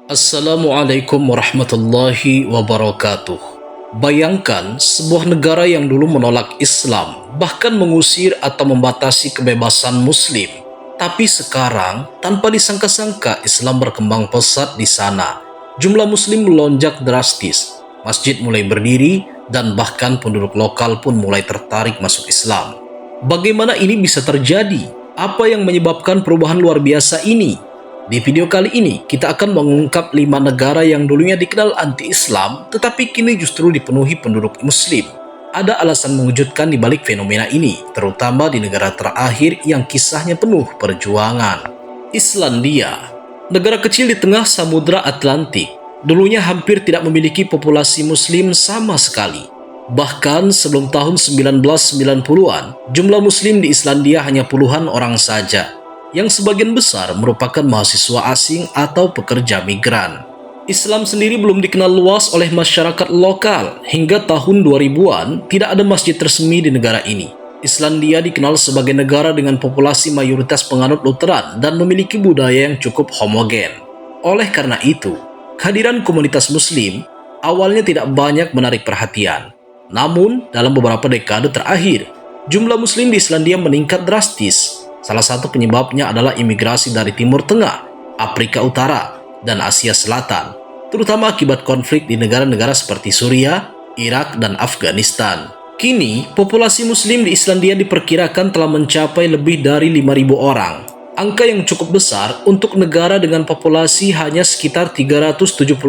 Assalamualaikum warahmatullahi wabarakatuh. Bayangkan sebuah negara yang dulu menolak Islam, bahkan mengusir atau membatasi kebebasan Muslim. Tapi sekarang, tanpa disangka-sangka, Islam berkembang pesat di sana. Jumlah Muslim melonjak drastis, masjid mulai berdiri, dan bahkan penduduk lokal pun mulai tertarik masuk Islam. Bagaimana ini bisa terjadi? Apa yang menyebabkan perubahan luar biasa ini? Di video kali ini, kita akan mengungkap 5 negara yang dulunya dikenal anti-Islam, tetapi kini justru dipenuhi penduduk Muslim. Ada alasan mengejutkan di balik fenomena ini, terutama di negara terakhir yang kisahnya penuh perjuangan. Islandia, negara kecil di tengah Samudra Atlantik, dulunya hampir tidak memiliki populasi Muslim sama sekali. Bahkan sebelum tahun 1990-an, jumlah Muslim di Islandia hanya puluhan orang saja, yang sebagian besar merupakan mahasiswa asing atau pekerja migran. Islam sendiri belum dikenal luas oleh masyarakat lokal. Hingga tahun 2000-an, tidak ada masjid resmi di negara ini. Islandia dikenal sebagai negara dengan populasi mayoritas penganut Lutheran dan memiliki budaya yang cukup homogen. Oleh karena itu, kehadiran komunitas Muslim awalnya tidak banyak menarik perhatian. Namun, dalam beberapa dekade terakhir, jumlah Muslim di Islandia meningkat drastis. Salah satu penyebabnya adalah imigrasi dari Timur Tengah, Afrika Utara, dan Asia Selatan, terutama akibat konflik di negara-negara seperti Suriah, Irak, dan Afghanistan. Kini, populasi Muslim di Islandia diperkirakan telah mencapai lebih dari 5.000 orang. Angka yang cukup besar untuk negara dengan populasi hanya sekitar 376.000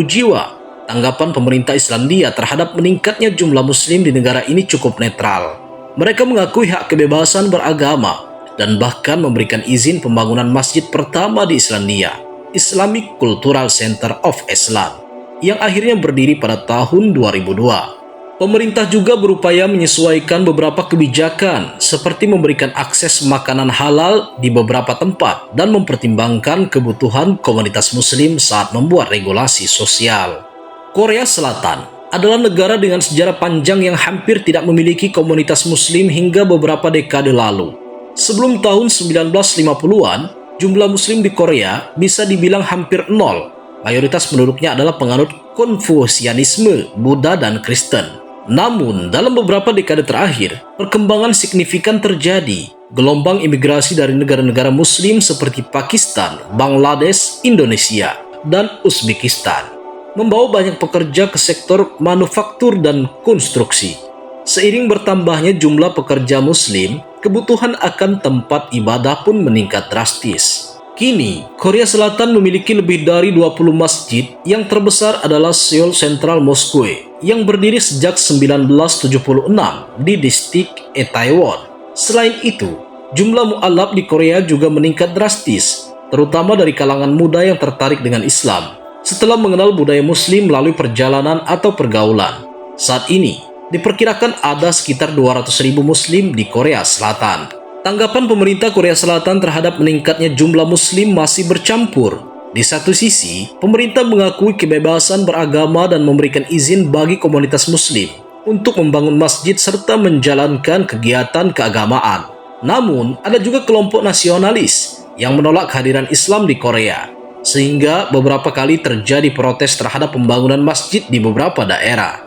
jiwa. Tanggapan pemerintah Islandia terhadap meningkatnya jumlah Muslim di negara ini cukup netral. Mereka mengakui hak kebebasan beragama dan bahkan memberikan izin pembangunan masjid pertama di Islandia, Islamic Cultural Center of Islam, yang akhirnya berdiri pada tahun 2002. Pemerintah juga berupaya menyesuaikan beberapa kebijakan, seperti memberikan akses makanan halal di beberapa tempat dan mempertimbangkan kebutuhan komunitas Muslim saat membuat regulasi sosial. Korea Selatan adalah negara dengan sejarah panjang yang hampir tidak memiliki komunitas Muslim hingga beberapa dekade lalu. Sebelum tahun 1950-an, jumlah Muslim di Korea bisa dibilang hampir nol. Mayoritas penduduknya adalah penganut Konfusianisme, Buddha, dan Kristen. Namun, dalam beberapa dekade terakhir, perkembangan signifikan terjadi. Gelombang imigrasi dari negara-negara Muslim seperti Pakistan, Bangladesh, Indonesia, dan Uzbekistan membawa banyak pekerja ke sektor manufaktur dan konstruksi. Seiring bertambahnya jumlah pekerja Muslim, kebutuhan akan tempat ibadah pun meningkat drastis. Kini, Korea Selatan memiliki lebih dari 20 masjid, yang terbesar adalah Seoul Central Mosque, yang berdiri sejak 1976 di distrik Itaewon. Selain itu, jumlah mu'alaf di Korea juga meningkat drastis, terutama dari kalangan muda yang tertarik dengan Islam, setelah mengenal budaya Muslim melalui perjalanan atau pergaulan. Saat ini, diperkirakan ada sekitar 200.000 Muslim di Korea Selatan. Tanggapan pemerintah Korea Selatan terhadap meningkatnya jumlah Muslim masih bercampur. Di satu sisi, pemerintah mengakui kebebasan beragama dan memberikan izin bagi komunitas Muslim untuk membangun masjid serta menjalankan kegiatan keagamaan. Namun, ada juga kelompok nasionalis yang menolak kehadiran Islam di Korea, sehingga beberapa kali terjadi protes terhadap pembangunan masjid di beberapa daerah.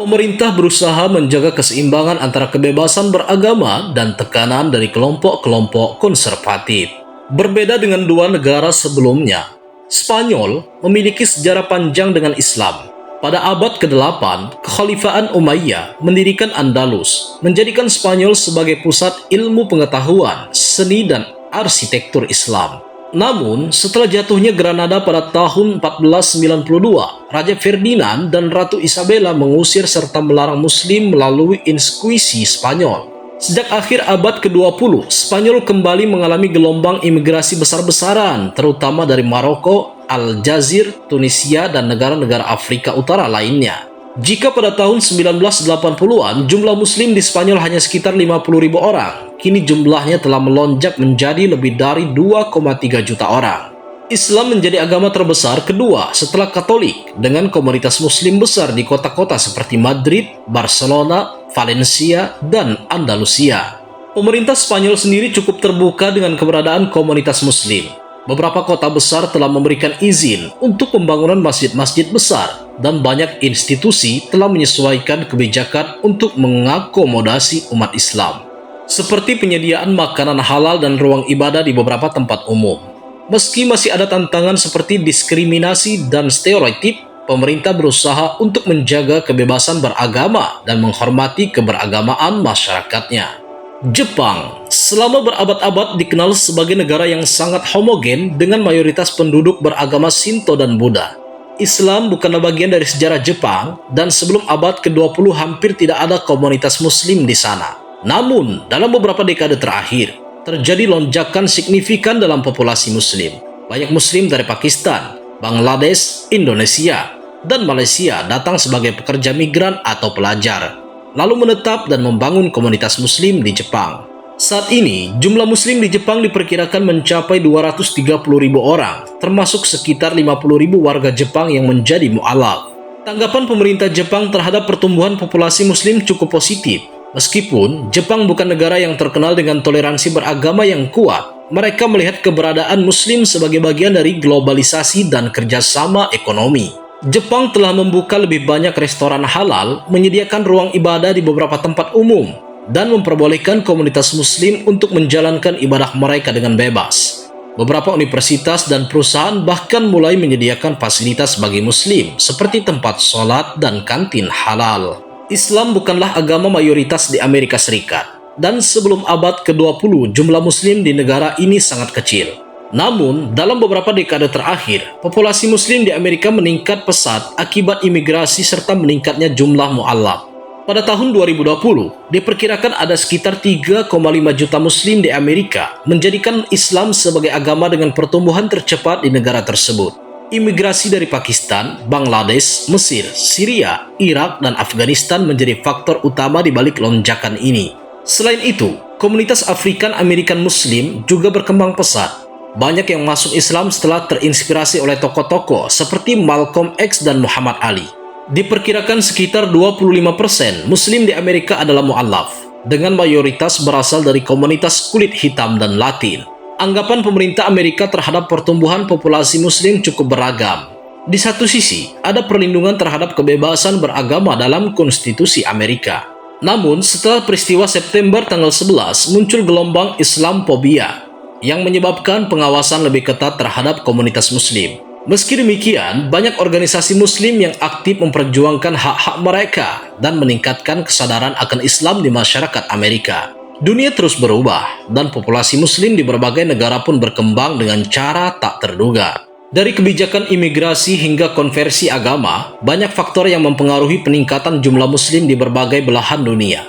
Pemerintah berusaha menjaga keseimbangan antara kebebasan beragama dan tekanan dari kelompok-kelompok konservatif. Berbeda dengan dua negara sebelumnya, Spanyol memiliki sejarah panjang dengan Islam. Pada abad ke-8, Kekhalifahan Umayyah mendirikan Andalus, menjadikan Spanyol sebagai pusat ilmu pengetahuan, seni, dan arsitektur Islam. Namun, setelah jatuhnya Granada pada tahun 1492, Raja Ferdinand dan Ratu Isabella mengusir serta melarang Muslim melalui Inkuisisi Spanyol. Sejak akhir abad ke-20, Spanyol kembali mengalami gelombang imigrasi besar-besaran, terutama dari Maroko, Aljazair, Tunisia, dan negara-negara Afrika Utara lainnya. Jika pada tahun 1980-an jumlah Muslim di Spanyol hanya sekitar 50.000 orang, kini jumlahnya telah melonjak menjadi lebih dari 2,3 juta orang. Islam menjadi agama terbesar kedua setelah Katolik, dengan komunitas Muslim besar di kota-kota seperti Madrid, Barcelona, Valencia, dan Andalusia. Pemerintah Spanyol sendiri cukup terbuka dengan keberadaan komunitas Muslim. Beberapa kota besar telah memberikan izin untuk pembangunan masjid-masjid besar dan banyak institusi telah menyesuaikan kebijakan untuk mengakomodasi umat Islam, seperti penyediaan makanan halal dan ruang ibadah di beberapa tempat umum. Meski masih ada tantangan seperti diskriminasi dan stereotip, pemerintah berusaha untuk menjaga kebebasan beragama dan menghormati keberagamaan masyarakatnya. Jepang selama berabad-abad dikenal sebagai negara yang sangat homogen dengan mayoritas penduduk beragama Shinto dan Buddha. Islam bukanlah bagian dari sejarah Jepang dan sebelum abad ke-20 hampir tidak ada komunitas muslim di sana. Namun, dalam beberapa dekade terakhir, terjadi lonjakan signifikan dalam populasi muslim. Banyak muslim dari Pakistan, Bangladesh, Indonesia, dan Malaysia datang sebagai pekerja migran atau pelajar, lalu menetap dan membangun komunitas muslim di Jepang. Saat ini, jumlah muslim di Jepang diperkirakan mencapai 230.000 orang, termasuk sekitar 50.000 warga Jepang yang menjadi mu'alaf. Tanggapan pemerintah Jepang terhadap pertumbuhan populasi muslim cukup positif. Meskipun Jepang bukan negara yang terkenal dengan toleransi beragama yang kuat, mereka melihat keberadaan muslim sebagai bagian dari globalisasi dan kerjasama ekonomi. Jepang telah membuka lebih banyak restoran halal, menyediakan ruang ibadah di beberapa tempat umum, dan memperbolehkan komunitas muslim untuk menjalankan ibadah mereka dengan bebas. Beberapa universitas dan perusahaan bahkan mulai menyediakan fasilitas bagi muslim, seperti tempat sholat dan kantin halal. Islam bukanlah agama mayoritas di Amerika Serikat, dan sebelum abad ke-20 jumlah muslim di negara ini sangat kecil. Namun, dalam beberapa dekade terakhir, populasi muslim di Amerika meningkat pesat akibat imigrasi serta meningkatnya jumlah mu'alaf. Pada tahun 2020, diperkirakan ada sekitar 3,5 juta muslim di Amerika, menjadikan Islam sebagai agama dengan pertumbuhan tercepat di negara tersebut. Imigrasi dari Pakistan, Bangladesh, Mesir, Syria, Irak, dan Afghanistan menjadi faktor utama di balik lonjakan ini. Selain itu, komunitas Afrikan American Muslim juga berkembang pesat. Banyak yang masuk Islam setelah terinspirasi oleh tokoh-tokoh seperti Malcolm X dan Muhammad Ali. Diperkirakan sekitar 25% Muslim di Amerika adalah mu'alaf, dengan mayoritas berasal dari komunitas kulit hitam dan Latin. Anggapan pemerintah Amerika terhadap pertumbuhan populasi Muslim cukup beragam. Di satu sisi, ada perlindungan terhadap kebebasan beragama dalam konstitusi Amerika. Namun, setelah peristiwa September tanggal 11, muncul gelombang Islamophobia yang menyebabkan pengawasan lebih ketat terhadap komunitas muslim. Meski demikian, banyak organisasi muslim yang aktif memperjuangkan hak-hak mereka dan meningkatkan kesadaran akan Islam di masyarakat Amerika. Dunia terus berubah, dan populasi muslim di berbagai negara pun berkembang dengan cara tak terduga. Dari kebijakan imigrasi hingga konversi agama, banyak faktor yang mempengaruhi peningkatan jumlah muslim di berbagai belahan dunia.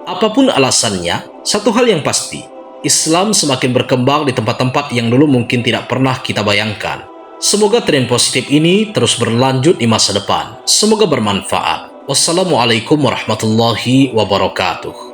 Apapun alasannya, satu hal yang pasti, Islam semakin berkembang di tempat-tempat yang dulu mungkin tidak pernah kita bayangkan. Semoga tren positif ini terus berlanjut di masa depan. Semoga bermanfaat. Wassalamualaikum warahmatullahi wabarakatuh.